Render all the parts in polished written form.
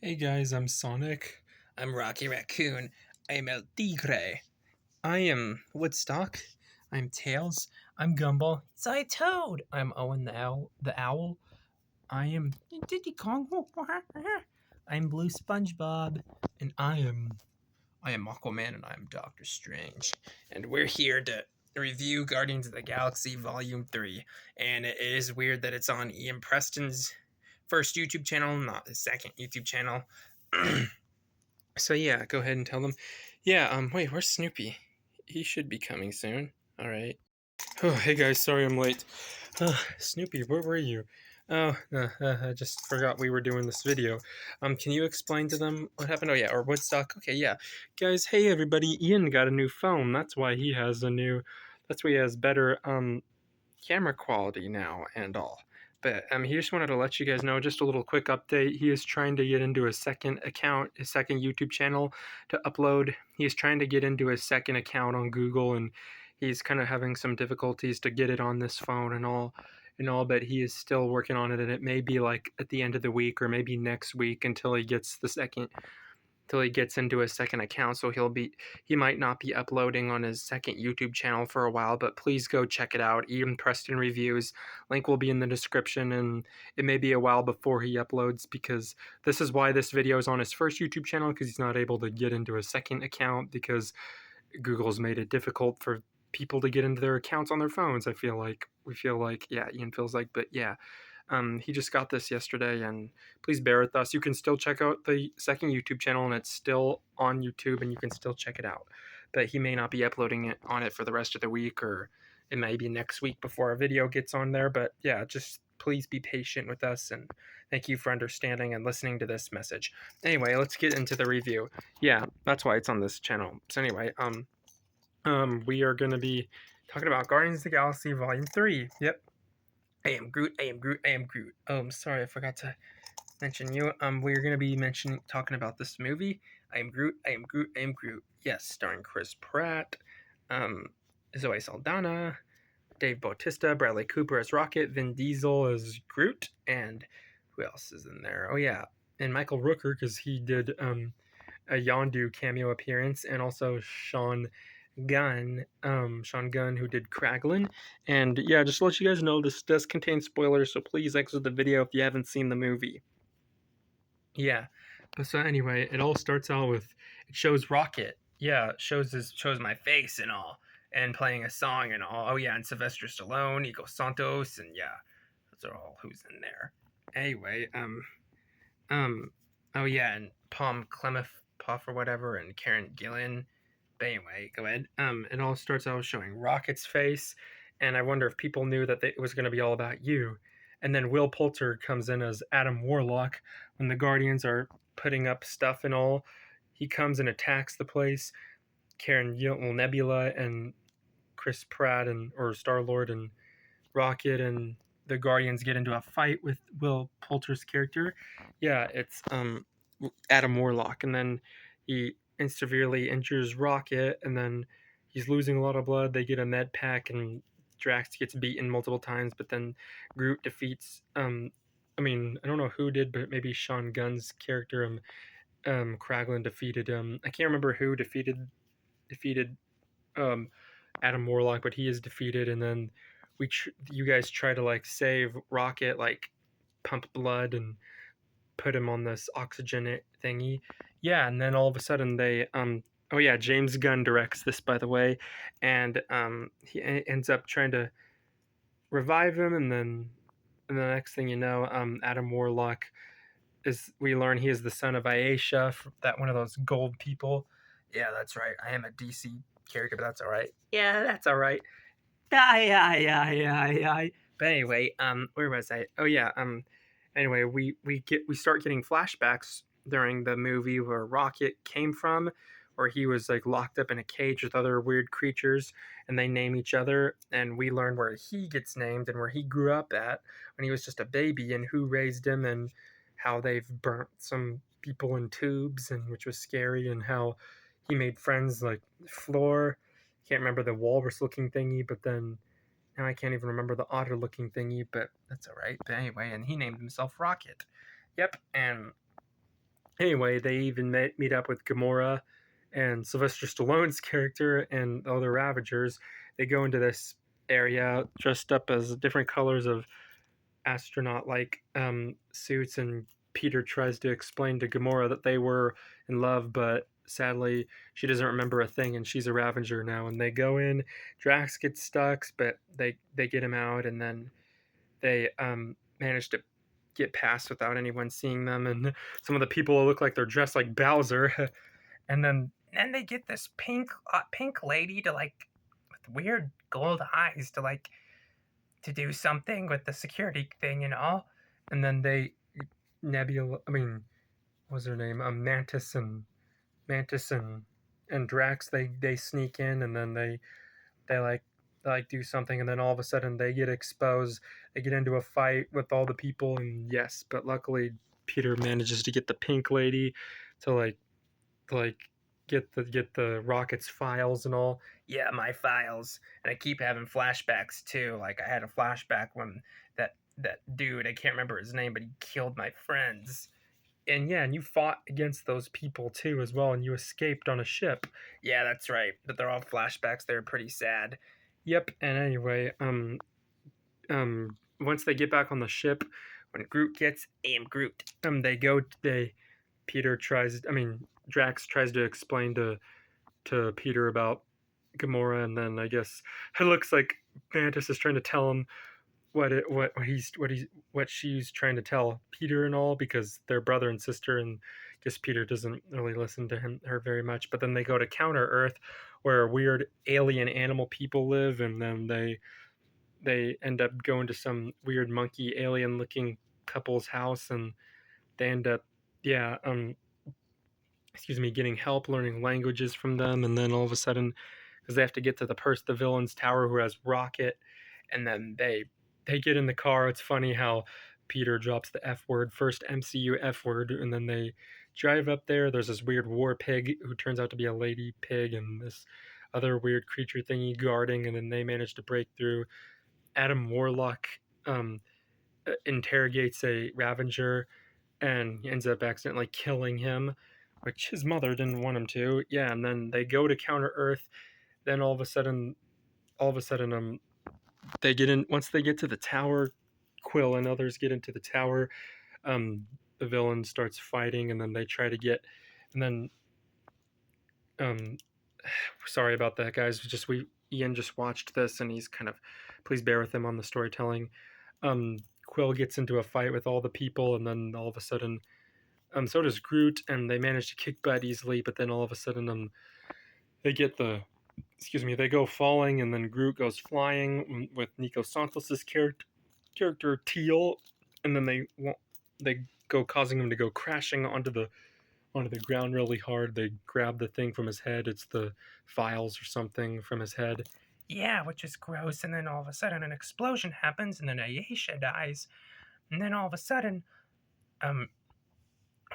Hey guys, I'm Sonic. I'm Rocky Raccoon. I'm El Tigre. I am Woodstock. I'm Tails. I'm Gumball. I'm Toad. I'm Owen the Owl. I am Diddy Kong. I'm Blue SpongeBob, and I am Aquaman, and I'm Doctor Strange, and we're here to review Guardians of the Galaxy Volume 3. And it is weird that it's on Ian Preston's first YouTube channel, not his second YouTube channel. So yeah, go ahead and tell them. Yeah, wait, where's Snoopy? He should be coming soon. All right. Oh, hey guys, sorry I'm late. Snoopy, where were you? Oh, I just forgot we were doing this video. Can you explain to them what happened? Oh yeah, or Woodstock. Okay, yeah, guys. Hey everybody, Ian got a new phone. That's why he has better camera quality now and all. But he just wanted to let you guys know, just a little quick update. He is trying to get into a second account, a second YouTube channel to upload. He is trying to get into a second account on Google, and he's kind of having some difficulties to get it on this phone and all. But he is still working on it, and it may be like at the end of the week or maybe next week until he gets into a second account. So he might not be uploading on his second YouTube channel for a while, but please go check it out. Ian Preston Reviews, link will be in the description, and it may be a while before he uploads, because this is why this video is on his first YouTube channel, because he's not able to get into a second account because Google's made it difficult for people to get into their accounts on their phones. We feel like, yeah, Ian feels like, but yeah. He just got this yesterday, and please bear with us. You can still check out the second YouTube channel, and it's still on YouTube, and you can still check it out. But he may not be uploading it on it for the rest of the week, or it may be next week before a video gets on there. But yeah, just please be patient with us, and thank you for understanding and listening to this message. Anyway, let's get into the review. Yeah, that's why it's on this channel. So anyway, we are going to be talking about Guardians of the Galaxy Volume 3. Yep. I am Groot. I am Groot. I am Groot. Oh, I'm sorry, I forgot to mention you. We're gonna be talking about this movie. I am Groot. I am Groot. I am Groot. Yes, starring Chris Pratt, um, Zoe Saldana, Dave Bautista, Bradley Cooper as Rocket, Vin Diesel as Groot, and who else is in there? Oh yeah, and Michael Rooker, because he did a Yondu cameo appearance, and also Sean Gunn, who did Kraglin. And yeah, just to let you guys know, this does contain spoilers, so please exit the video if you haven't seen the movie. Yeah, but so anyway, it all starts out with, it shows Rocket. Yeah, it shows my face and all, and playing a song and all. Oh yeah, and Sylvester Stallone, Nico Santos, and yeah, those are all who's in there. Anyway, um, oh yeah, and Palm Clemeth Puff or whatever, and Karen Gillan. But anyway, go ahead. It all starts out showing Rocket's face, and I wonder if people knew that it was going to be all about you. And then Will Poulter comes in as Adam Warlock when the Guardians are putting up stuff and all. He comes and attacks the place. Karen Gillan, Nebula, and Chris Pratt or Star Lord and Rocket and the Guardians get into a fight with Will Poulter's character. Yeah, it's Adam Warlock, and then he severely injures Rocket, and then he's losing a lot of blood. They get a med pack, and Drax gets beaten multiple times, but then Groot defeats. I don't know who did, but maybe Sean Gunn's character, Kraglin defeated. I can't remember who defeated um Adam Warlock, but he is defeated, and then you guys try to like save Rocket, like pump blood and put him on this oxygen thingy. Yeah, and then all of a sudden they oh yeah, James Gunn directs this, by the way, and he ends up trying to revive him, and the next thing you know, Adam Warlock we learn he is the son of Aisha, that one of those gold people. Yeah, that's right. I am a DC character, but that's all right. Yeah, that's all right. Yeah. But anyway, where was I? Oh yeah, anyway, we start getting flashbacks during the movie where Rocket came from, where he was like locked up in a cage with other weird creatures, and they name each other, and we learn where he gets named and where he grew up at when he was just a baby, and who raised him, and how they've burnt some people in tubes, and which was scary, and how he made friends like Floor. Can't remember the walrus looking thingy, but then now I can't even remember the otter looking thingy, but that's all right. But anyway, and he named himself Rocket. Yep, and Anyway, they even meet up with Gamora and Sylvester Stallone's character and other Ravagers. They go into this area dressed up as different colors of astronaut like suits, and Peter tries to explain to Gamora that they were in love, but sadly she doesn't remember a thing and she's a Ravager now. And they go in, Drax gets stuck, but they get him out, and then they manage to get past without anyone seeing them. And some of the people look like they're dressed like Bowser. And then they get this pink lady to like with weird gold eyes to like to do something with the security thing and all. And then they Nebula, I mean, what was her name? Mantis and Drax. They sneak in, and then they like do something, and then all of a sudden they get exposed. They get into a fight with all the people, and yes, but luckily Peter manages to get the pink lady to like get the Rocket's files and all. Yeah, my files. And I keep having flashbacks too. Like I had a flashback when that dude, I can't remember his name, but he killed my friends. And yeah, and you fought against those people too as well, and you escaped on a ship. Yeah, that's right. But they're all flashbacks. They're pretty sad. Yep. And anyway, once they get back on the ship, when Groot gets Groot, they Peter tries. I mean, Drax tries to explain to Peter about Gamora, and then I guess it looks like Mantis is trying to tell him what she's trying to tell Peter and all, because they're brother and sister, and guess Peter doesn't really listen to her very much. But then they go to Counter Earth, where weird alien animal people live, and then they end up going to some weird monkey alien looking couple's house, and they end up yeah getting help learning languages from them. And then all of a sudden, because they have to get to the villain's tower who has Rocket, and then they get in the car. It's funny how Peter drops the F word, first MCU F word, and then they drive up there. There's this weird war pig who turns out to be a lady pig, and this other weird creature thingy guarding, and then they manage to break through. Adam Warlock um, interrogates a Ravager and he ends up accidentally killing him, which his mother didn't want him to. Yeah, and then they go to Counter Earth. Then all of a sudden, they get in. Once they get to the tower, Quill and others get into the tower. Um, the villain starts fighting, and then they try to get, and then um, sorry about that, guys. Just we Ian just watched this, and he's kind of, please bear with him on the storytelling. Quill gets into a fight with all the people, and then all of a sudden, so does Groot, and they manage to kick butt easily. But then all of a sudden, they get the, excuse me, they go falling, and then Groot goes flying with Nico Santos's character Teal, and then they go causing him to go crashing onto the ground really hard. They grab the thing from his head. It's the files or something from his head. Yeah, which is gross. And then all of a sudden, an explosion happens, and then Ayesha dies. And then all of a sudden, what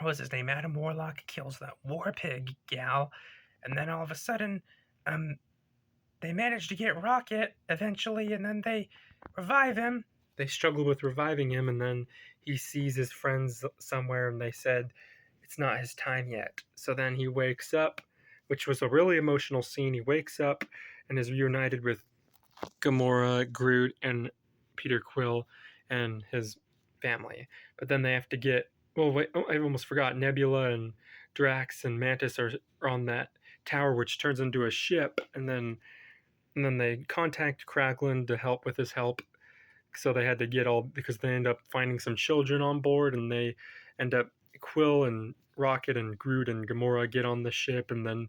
was his name? Adam Warlock kills that war pig gal. And then all of a sudden, they manage to get Rocket eventually, and then they revive him. They struggle with reviving him, and then he sees his friends somewhere, and they said it's not his time yet. So then he wakes up, which was a really emotional scene. He wakes up and is reunited with Gamora, Groot, and Peter Quill and his family. But then they have to get, well, wait, oh, I almost forgot. Nebula and Drax and Mantis are on that tower, which turns into a ship, and then they contact Kraglin to help with his help. So they had to get all, because they end up finding some children on board, and they end up, Quill and Rocket and Groot and Gamora get on the ship, and then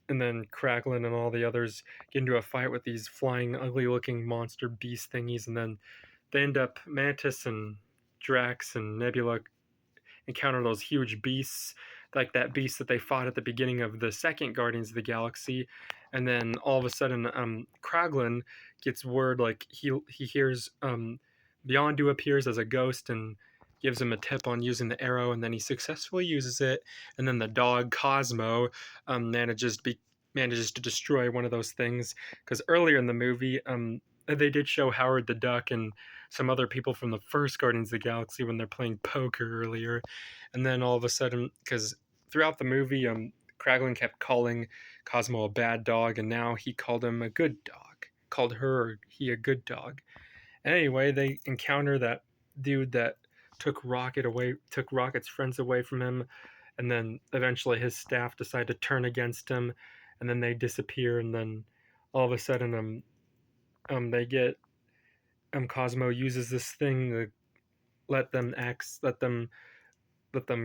Kraglin and all the others get into a fight with these flying, ugly-looking monster beast thingies, and then they end up, Mantis and Drax and Nebula encounter those huge beasts, like that beast that they fought at the beginning of the second Guardians of the Galaxy. And then all of a sudden, Kraglin gets word, like he hears Beyondu appears as a ghost and gives him a tip on using the arrow, and then he successfully uses it. And then the dog Cosmo manages to destroy one of those things, because earlier in the movie, they did show Howard the Duck and some other people from the first Guardians of the Galaxy when they're playing poker earlier, and then all of a sudden, because throughout the movie, Kraglin kept calling Cosmo a bad dog, and now he called him a good dog, called her or he a good dog. Anyway, they encounter that dude that took Rocket's friends away from him, and then eventually his staff decide to turn against him, and then they disappear, and then all of a sudden, they get Cosmo uses this thing to let them ex, let them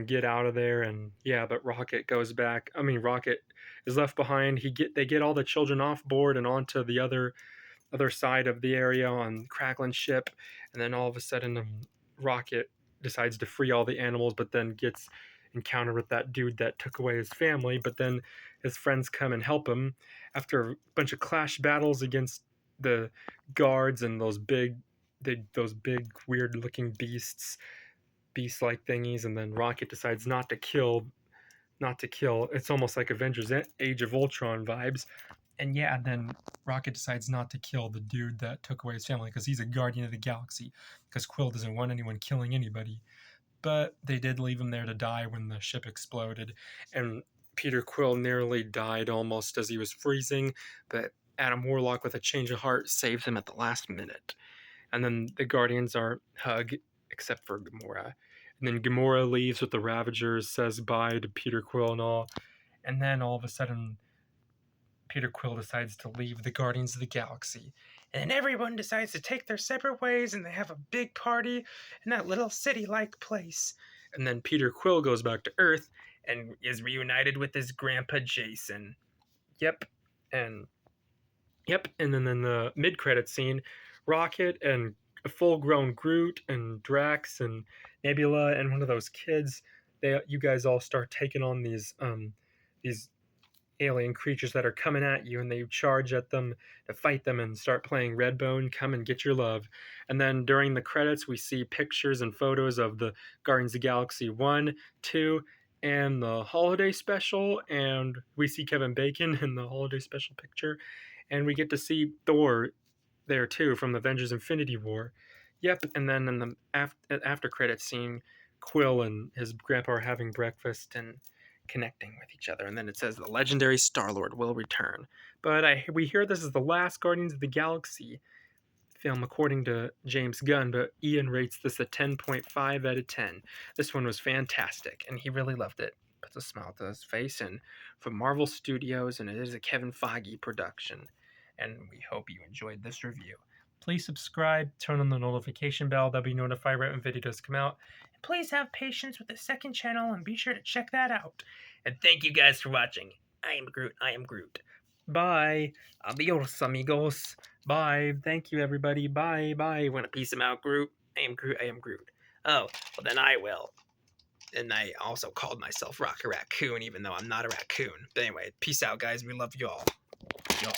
get out of there, and yeah, but Rocket goes back. I mean, Rocket is left behind. They get all the children off board and onto the other side of the area on Cracklin's ship, and then all of a sudden, Rocket decides to free all the animals, but then gets encountered with that dude that took away his family. But then his friends come and help him after a bunch of clash battles against the guards and those big weird looking beast like thingies. And then Rocket decides not to kill. It's almost like Avengers Age of Ultron vibes. And yeah, then Rocket decides not to kill the dude that took away his family because he's a guardian of the galaxy, because Quill doesn't want anyone killing anybody. But they did leave him there to die when the ship exploded, and Peter Quill nearly died almost as he was freezing, but Adam Warlock, with a change of heart, saved him at the last minute. And then the Guardians are hug, except for Gamora. And then Gamora leaves with the Ravagers, says bye to Peter Quill and all. And then all of a sudden, Peter Quill decides to leave the Guardians of the Galaxy. And then everyone decides to take their separate ways, and they have a big party in that little city-like place. And then Peter Quill goes back to Earth and is reunited with his grandpa Jason. Yep. And then in the mid-credit scene, Rocket and a full-grown Groot and Drax and Nebula and one of those kids, you guys all start taking on these alien creatures that are coming at you, and they charge at them to fight them and start playing Redbone, Come and Get Your Love. And then during the credits, we see pictures and photos of the Guardians of the Galaxy 1, 2, and the holiday special, and we see Kevin Bacon in the holiday special picture, and we get to see Thor there too from the Avengers Infinity War. Yep, and then in the after credit scene, Quill and his grandpa are having breakfast and connecting with each other, and then it says the legendary Star-Lord will return. But we hear this is the last Guardians of the Galaxy film according to James Gunn, but Ian rates this a 10.5 out of 10. This one was fantastic, and he really loved it. Puts a smile to his face, and from Marvel Studios, and it is a Kevin Feige production. And we hope you enjoyed this review. Please subscribe, turn on the notification bell, that'll be notified right when videos come out. And please have patience with the second channel and be sure to check that out. And thank you guys for watching. I am Groot, I am Groot. Bye. Adios, amigos. Bye. Thank you, everybody. Bye. Bye. Want to peace him out, Groot? I am Groot, I am Groot. Oh, well then I will. And I also called myself Rocket Raccoon, even though I'm not a raccoon. But anyway, peace out, guys. We love y'all. Y'all.